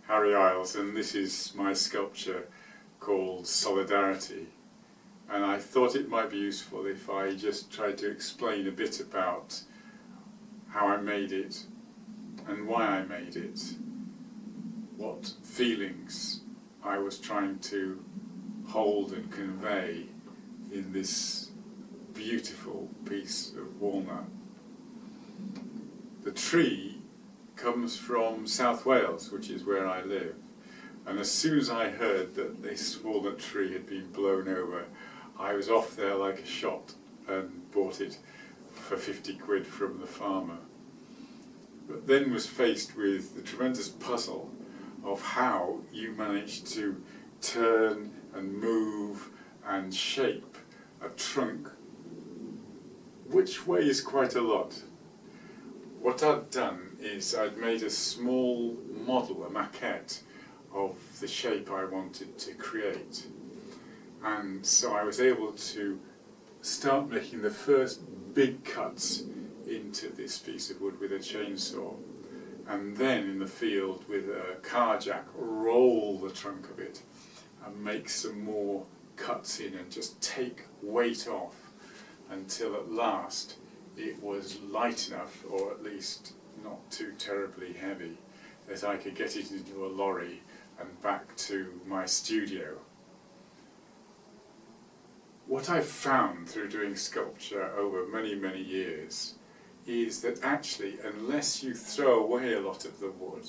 Harry Iles, and this is my sculpture called Solidarity. And I thought it might be useful if I just tried to explain a bit about how I made it and why I made it, what feelings I was trying to hold and convey in this beautiful piece of walnut. The tree comes from South Wales, which is where I live, and as soon as I heard that this walnut tree had been blown over, I was off there like a shot and bought it for 50 quid from the farmer. But then was faced with the tremendous puzzle of how you manage to turn and move and shape a trunk, which weighs quite a lot. What I'd done is I'd made a small model, a maquette, of the shape I wanted to create. And so I was able to start making the first big cuts into this piece of wood with a chainsaw, and then in the field with a car jack roll the trunk of it and make some more cuts in and just take weight off until at last it was light enough, or at least not too terribly heavy, that I could get it into a lorry and back to my studio. What I've found through doing sculpture over many, many years is that actually, unless you throw away a lot of the wood,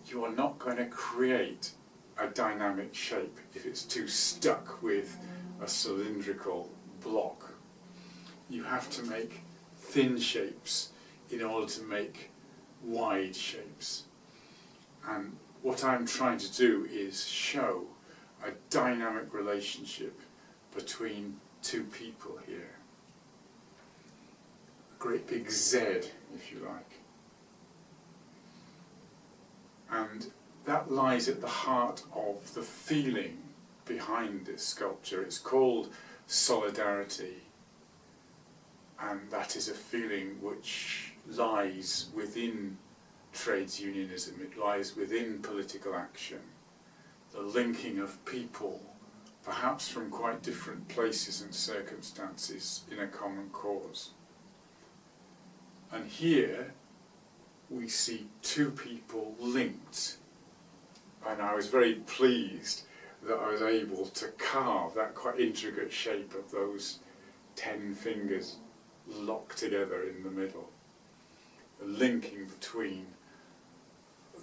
you are not going to create a dynamic shape if it's too stuck with a cylindrical block. You have to make thin shapes in order to make wide shapes. And what I'm trying to do is show a dynamic relationship between two people here. A great big Z, if you like. And that lies at the heart of the feeling behind this sculpture. It's called Solidarity, and that is a feeling which lies within trades unionism, it lies within political action, the linking of people, perhaps from quite different places and circumstances, in a common cause. And here we see two people linked, and I was very pleased that I was able to carve that quite intricate shape of those 10 fingers locked together in the middle, the linking between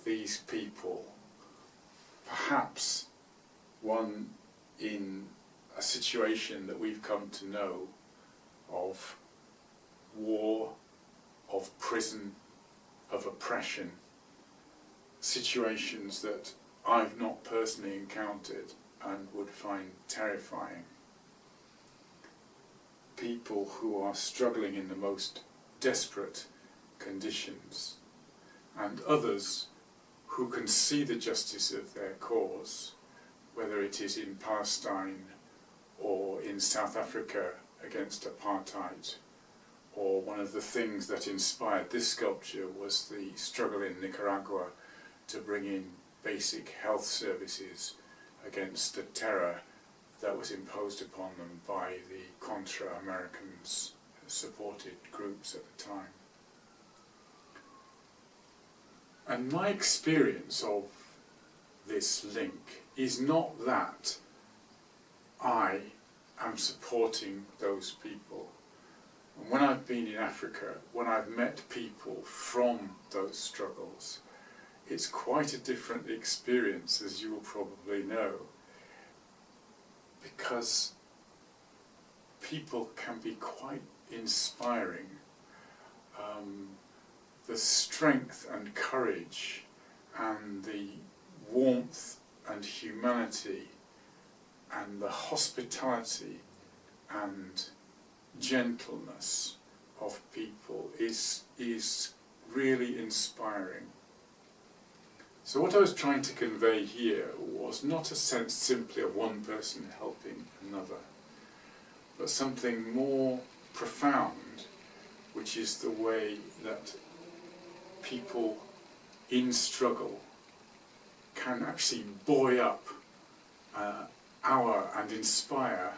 these people, perhaps one in a situation that we've come to know of war, of prison, of oppression, situations that I've not personally encountered and would find terrifying. People who are struggling in the most desperate conditions, and others who can see the justice of their cause, whether it is in Palestine or in South Africa against apartheid, or one of the things that inspired this sculpture was the struggle in Nicaragua to bring in basic health services against the terror that was imposed upon them by the Contra-Americans supported groups at the time. And my experience of this link is not that I am supporting those people. And when I've been in Africa, when I've met people from those struggles, it's quite a different experience, as you will probably know, because people can be quite inspiring. The strength and courage and the warmth and humanity and the hospitality and gentleness of people is really inspiring. So what I was trying to convey here was not a sense simply of one person helping another, but something more profound, which is the way that people in struggle can actually buoy up and inspire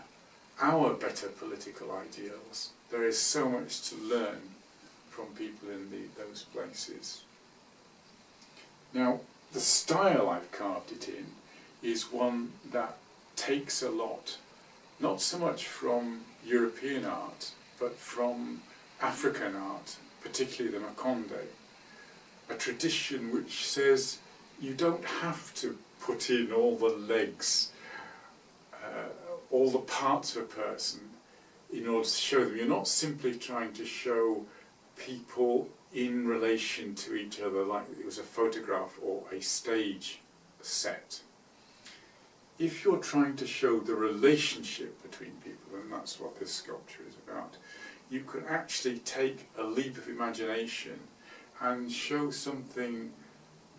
our better political ideals. There is so much to learn from people in those places. Now, the style I've carved it in is one that takes a lot, not so much from European art, but from African art, particularly the Makonde, a tradition which says you don't have to put in all the legs, all the parts of a person in order to show them. You're not simply trying to show people in relation to each other like it was a photograph or a stage set. If you're trying to show the relationship between people, and that's what this sculpture is about, you can actually take a leap of imagination and show something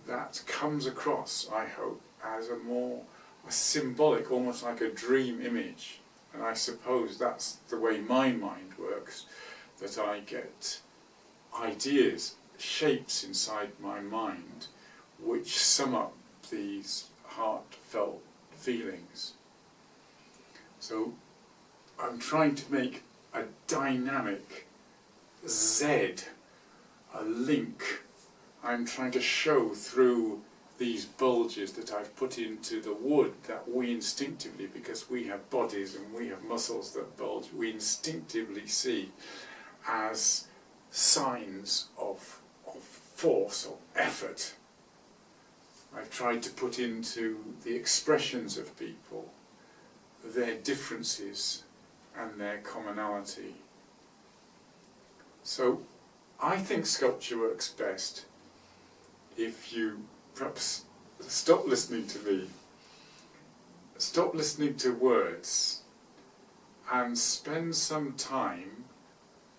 that comes across, I hope, as a symbolic, almost like a dream image. And I suppose that's the way my mind works, that I get ideas, shapes inside my mind, which sum up these heartfelt feelings. So I'm trying to make a dynamic Z, a link. I'm trying to show through these bulges that I've put into the wood that we instinctively, because we have bodies and we have muscles that bulge, we instinctively see as signs of force, of effort. I've tried to put into the expressions of people their differences and their commonality. So I think sculpture works best if you perhaps stop listening to me, stop listening to words, and spend some time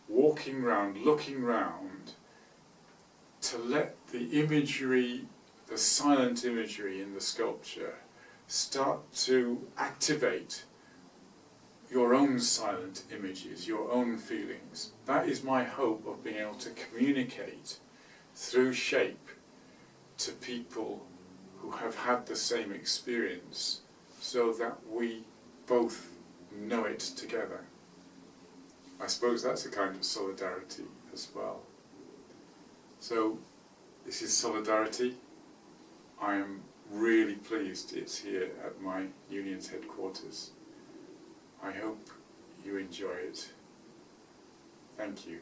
walking round, looking round, to let the imagery, the silent imagery in the sculpture, start to activate your own silent images, your own feelings. That is my hope of being able to communicate through shape to people who have had the same experience, so that we both know it together. I suppose that's a kind of solidarity as well. So this is Solidarity. I am really pleased it's here at my union's headquarters. I hope you enjoy it. Thank you.